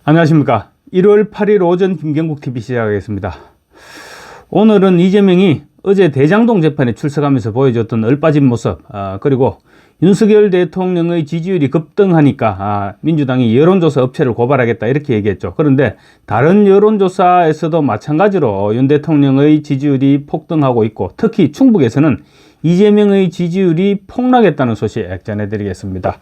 안녕하십니까. 1월 8일 오전 김경국TV 시작하겠습니다. 오늘은 이재명이 어제 대장동 재판에 출석하면서 보여줬던 얼빠진 모습, 그리고 윤석열 대통령의 지지율이 급등하니까 민주당이 여론조사 업체를 고발하겠다 이렇게 얘기했죠. 그런데 다른 여론조사에서도 마찬가지로 윤 대통령의 지지율이 폭등하고 있고, 특히 충북에서는 이재명의 지지율이 폭락했다는 소식 전해드리겠습니다.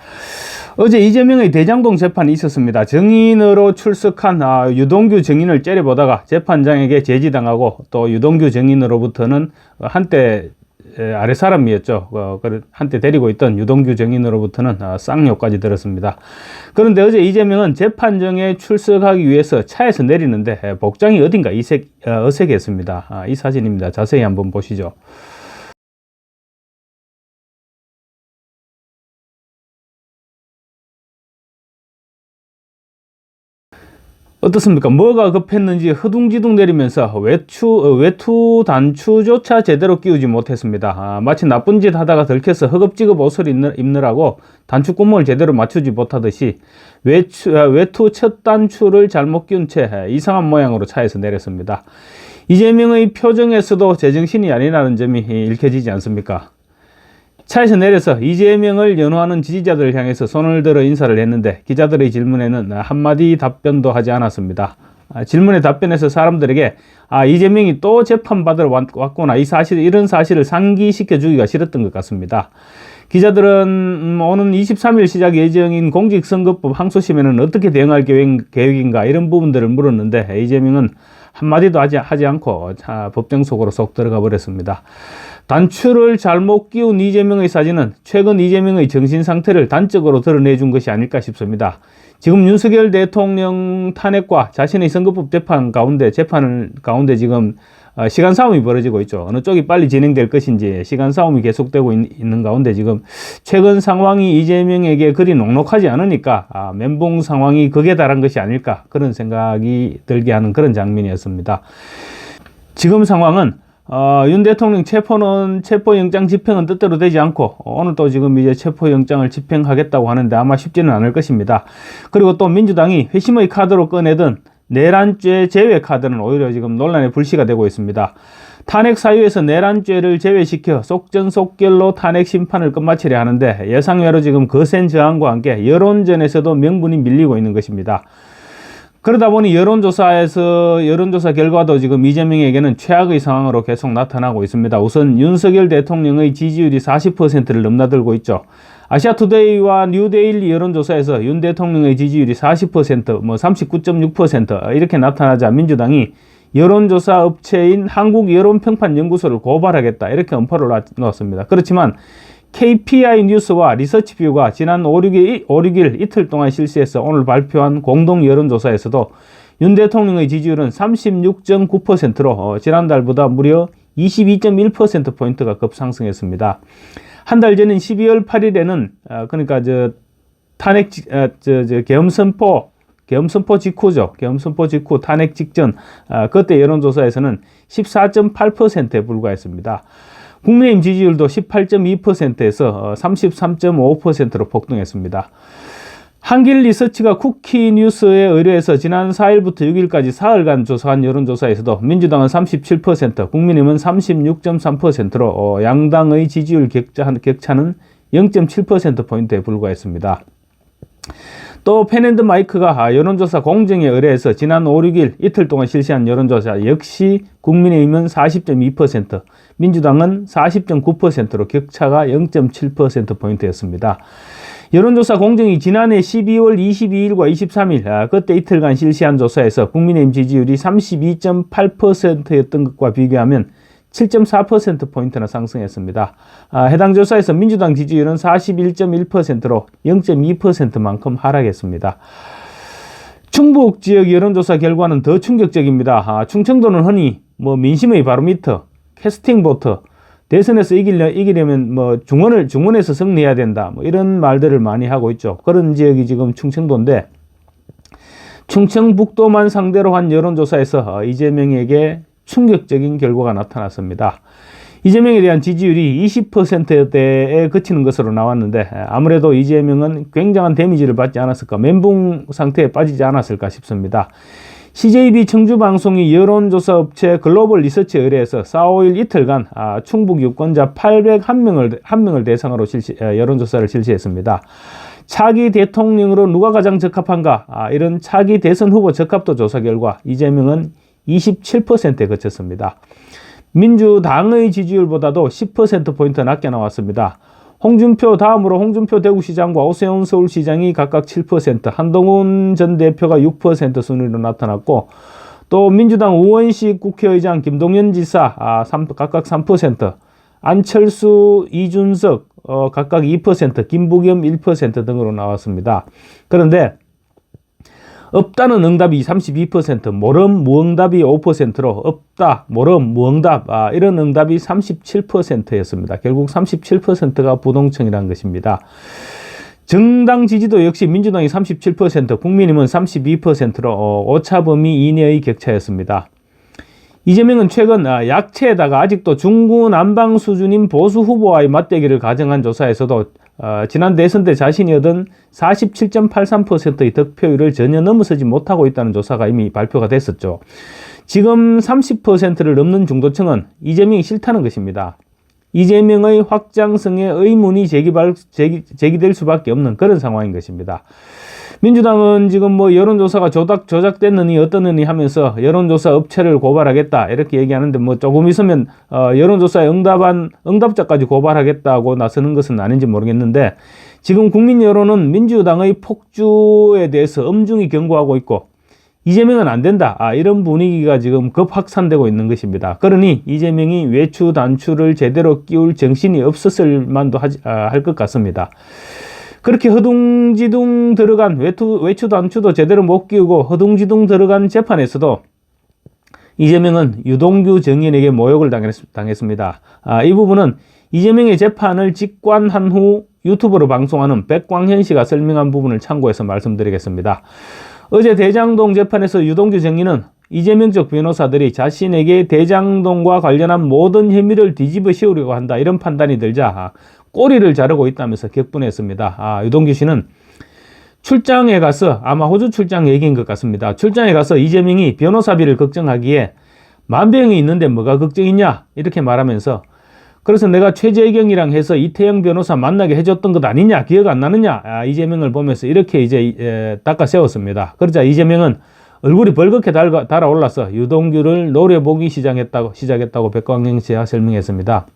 어제 이재명의 대장동 재판이 있었습니다. 증인으로 출석한 유동규 증인을 째려보다가 재판장에게 제지당하고, 또 유동규 증인으로부터는 한때 아래 사람이었죠. 한때 데리고 있던 유동규 증인으로부터는 쌍욕까지 들었습니다. 그런데 어제 이재명은 재판정에 출석하기 위해서 차에서 내리는데 복장이 어딘가 어색했습니다. 이 사진입니다. 자세히 한번 보시죠. 어떻습니까? 뭐가 급했는지 허둥지둥 내리면서 외투 단추조차 제대로 끼우지 못했습니다. 마치 나쁜 짓 하다가 들켜서 허겁지겁 옷을 입느라고 단추구멍을 제대로 맞추지 못하듯이 외투 첫 단추를 잘못 끼운 채 이상한 모양으로 차에서 내렸습니다. 이재명의 표정에서도 제정신이 아니라는 점이 읽혀지지 않습니까? 차에서 내려서 이재명을 연호하는 지지자들을 향해서 손을 들어 인사를 했는데, 기자들의 질문에는 한마디 답변도 하지 않았습니다. 질문에 답변해서 사람들에게 이재명이 또 재판받으러 왔구나, 이런 사실을 상기시켜 주기가 싫었던 것 같습니다. 기자들은 오는 23일 시작 예정인 공직선거법 항소심에는 어떻게 대응할 계획인가 이런 부분들을 물었는데, 이재명은 한마디도 하지 않고 법정 속으로 쏙 들어가 버렸습니다. 단추를 잘못 끼운 이재명의 사진은 최근 이재명의 정신 상태를 단적으로 드러내준 것이 아닐까 싶습니다. 지금 윤석열 대통령 탄핵과 자신의 선거법 재판 가운데 지금 시간 싸움이 벌어지고 있죠. 어느 쪽이 빨리 진행될 것인지 시간 싸움이 계속되고 있는 가운데, 지금 최근 상황이 이재명에게 그리 녹록하지 않으니까 멘붕 상황이 극에 달한 것이 아닐까, 그런 생각이 들게 하는 그런 장면이었습니다. 지금 상황은 윤 대통령 체포영장 집행은 뜻대로 되지 않고, 오늘 또 지금 이제 체포영장을 집행하겠다고 하는데 아마 쉽지는 않을 것입니다. 그리고 또 민주당이 회심의 카드로 꺼내던 내란죄 제외 카드는 오히려 지금 논란의 불씨가 되고 있습니다. 탄핵 사유에서 내란죄를 제외시켜 속전속결로 탄핵 심판을 끝마치려 하는데, 예상외로 지금 거센 저항과 함께 여론전에서도 명분이 밀리고 있는 것입니다. 그러다 보니 여론조사 결과도 지금 이재명에게는 최악의 상황으로 계속 나타나고 있습니다. 우선 윤석열 대통령의 지지율이 40%를 넘나들고 있죠. 아시아투데이와 뉴데일리 여론조사에서 윤 대통령의 지지율이 40%, 39.6% 이렇게 나타나자 민주당이 여론조사 업체인 한국여론평판연구소를 고발하겠다, 이렇게 엄포를 놓았습니다. 그렇지만 KPI 뉴스와 리서치뷰가 지난 5, 6일 이틀 동안 실시해서 오늘 발표한 공동 여론조사에서도 윤 대통령의 지지율은 36.9%로 지난달보다 무려 22.1%포인트가 급상승했습니다. 한 달 전인 12월 8일에는 그러니까 탄핵 계엄선포 직후 탄핵 직전 그때 여론조사에서는 14.8%에 불과했습니다. 국민의힘 지지율도 18.2%에서 33.5%로 폭등했습니다. 한길리서치가 쿠키뉴스에 의뢰해서 지난 4일부터 6일까지 사흘간 조사한 여론조사에서도 민주당은 37%, 국민의힘은 36.3%로 양당의 지지율 격차는 0.7%포인트에 불과했습니다. 또 펜앤드마이크가 여론조사 공정에 의뢰해서 지난 5, 6일 이틀 동안 실시한 여론조사 역시 국민의힘은 40.2%, 민주당은 40.9%로 격차가 0.7%포인트였습니다. 여론조사 공정이 지난해 12월 22일과 23일 그때 이틀간 실시한 조사에서 국민의힘 지지율이 32.8%였던 것과 비교하면 7.4%포인트나 상승했습니다. 해당 조사에서 민주당 지지율은 41.1%로 0.2%만큼 하락했습니다. 충북 지역 여론조사 결과는 더 충격적입니다. 충청도는 흔히 민심의 바로미터, 캐스팅 보트, 대선에서 이기려면 중원에서 승리해야 된다, 이런 말들을 많이 하고 있죠. 그런 지역이 지금 충청도인데, 충청북도만 상대로 한 여론조사에서 이재명에게 충격적인 결과가 나타났습니다. 이재명에 대한 지지율이 20%대에 그치는 것으로 나왔는데 아무래도 이재명은 굉장한 데미지를 받지 않았을까, 멘붕 상태에 빠지지 않았을까 싶습니다. CJB 청주방송이 여론조사 업체 글로벌 리서치에 의뢰해서 4-5일 이틀간 충북 유권자 801명을 대상으로 여론조사를 실시했습니다. 차기 대통령으로 누가 가장 적합한가, 이런 차기 대선 후보 적합도 조사 결과 이재명은 27%에 그쳤습니다. 민주당의 지지율보다도 10%포인트 낮게 나왔습니다. 다음으로 홍준표 대구시장과 오세훈 서울시장이 각각 7%, 한동훈 전 대표가 6% 순위로 나타났고, 또 민주당 우원식 국회의장, 김동연 지사 각각 3%, 안철수, 이준석 각각 2%, 김부겸 1% 등으로 나왔습니다. 그런데 없다는 응답이 32%, 모름, 무응답이 5%로 없다, 모름, 무응답 이런 응답이 37%였습니다. 결국 37%가 부동층이라는 것입니다. 정당 지지도 역시 민주당이 37%, 국민의힘은 32%로 오차범위 이내의 격차였습니다. 이재명은 최근 약체에다가 아직도 중구난방 수준인 보수 후보와의 맞대결을 가정한 조사에서도 지난 대선 때 자신이 얻은 47.83%의 득표율을 전혀 넘어서지 못하고 있다는 조사가 이미 발표가 됐었죠. 지금 30%를 넘는 중도층은 이재명이 싫다는 것입니다. 이재명의 확장성에 의문이 제기될 수밖에 없는 그런 상황인 것입니다. 민주당은 지금 여론조사가 조작됐느니 어떠느니 하면서 여론조사 업체를 고발하겠다 이렇게 얘기하는데 조금 있으면 여론조사에 응답자까지 고발하겠다고 나서는 것은 아닌지 모르겠는데, 지금 국민 여론은 민주당의 폭주에 대해서 엄중히 경고하고 있고 이재명은 안 된다, 이런 분위기가 지금 급 확산되고 있는 것입니다. 그러니 이재명이 외추 단추를 제대로 끼울 정신이 없었을 만도 할 것 같습니다. 그렇게 허둥지둥 들어간 외추 단추도 제대로 못 끼우고 허둥지둥 들어간 재판에서도 이재명은 유동규 정인에게 모욕을 당했습니다. 이 부분은 이재명의 재판을 직관한 후 유튜브로 방송하는 백광현 씨가 설명한 부분을 참고해서 말씀드리겠습니다. 어제 대장동 재판에서 유동규 정인은 이재명 쪽 변호사들이 자신에게 대장동과 관련한 모든 혐의를 뒤집어 씌우려고 한다, 이런 판단이 들자 꼬리를 자르고 있다면서 격분했습니다. 유동규 씨는 출장에 가서, 아마 호주 출장 얘기인 것 같습니다. 출장에 가서 이재명이 변호사비를 걱정하기에 만병이 있는데 뭐가 걱정이냐 이렇게 말하면서, 그래서 내가 최재경이랑 해서 이태영 변호사 만나게 해줬던 것 아니냐, 기억 안 나느냐, 이재명을 보면서 이렇게 이제 닦아 세웠습니다. 그러자 이재명은 얼굴이 벌겋게 달아올라서 유동규를 노려보기 시작했다고 백광영 씨가 설명했습니다.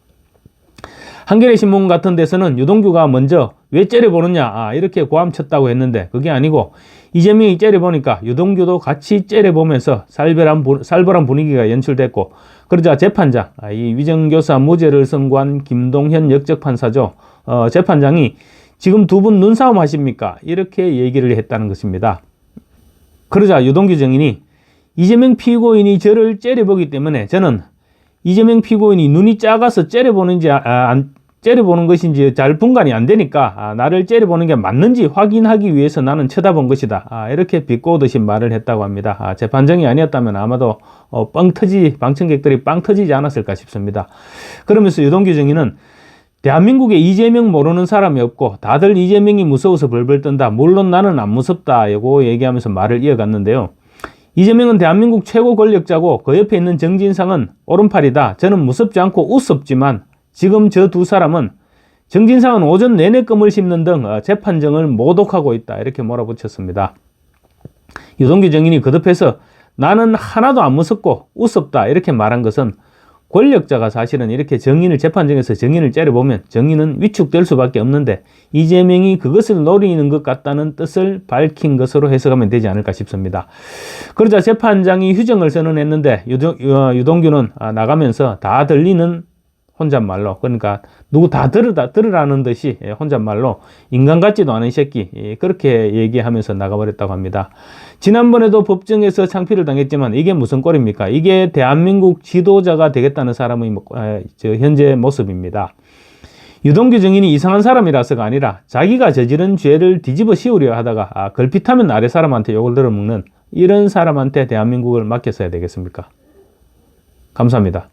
한겨레 신문 같은 데서는 유동규가 먼저 왜 째려보느냐 이렇게 고함쳤다고 했는데, 그게 아니고 이재명이 째려보니까 유동규도 같이 째려보면서 살벌한 분위기가 연출됐고, 그러자 재판장, 이 위정교사 무죄를 선고한 김동현 역적판사죠. 재판장이 지금 두 분 눈싸움 하십니까? 이렇게 얘기를 했다는 것입니다. 그러자 유동규 정인이 이재명 피고인이 저를 째려보기 때문에 저는 이재명 피고인이 눈이 작아서 째려보는지 째려보는 것인지 잘 분간이 안 되니까 나를 째려보는 게 맞는지 확인하기 위해서 나는 쳐다본 것이다, 이렇게 비꼬듯이 말을 했다고 합니다. 재판정이 아니었다면 아마도 방청객들이 빵 터지지 않았을까 싶습니다. 그러면서 유동규 정인은 대한민국에 이재명 모르는 사람이 없고 다들 이재명이 무서워서 벌벌 떤다, 물론 나는 안 무섭다고 얘기하면서 말을 이어갔는데요. 이재명은 대한민국 최고 권력자고 그 옆에 있는 정진상은 오른팔이다. 저는 무섭지 않고 우습지만 지금 저 두 사람은, 정진상은 오전 내내 껌을 씹는 등 재판정을 모독하고 있다, 이렇게 몰아붙였습니다. 유동규 정인이 거듭해서 나는 하나도 안 무섭고 우습다 이렇게 말한 것은, 권력자가 사실은 이렇게 재판정에서 정인을 째려보면 정인은 위축될 수밖에 없는데 이재명이 그것을 노리는 것 같다는 뜻을 밝힌 것으로 해석하면 되지 않을까 싶습니다. 그러자 재판장이 휴정을 선언했는데 유동규는 나가면서 다 들리는 혼잣말로, 그러니까 누구 다 들으라는 듯이 혼잣말로 인간 같지도 않은 새끼, 그렇게 얘기하면서 나가버렸다고 합니다. 지난번에도 법정에서 창피를 당했지만 이게 무슨 꼴입니까? 이게 대한민국 지도자가 되겠다는 사람의 현재 모습입니다. 유동규 정인이 이상한 사람이라서가 아니라 자기가 저지른 죄를 뒤집어 씌우려 하다가 걸핏하면 아래 사람한테 욕을 들어먹는 이런 사람한테 대한민국을 맡겼어야 되겠습니까? 감사합니다.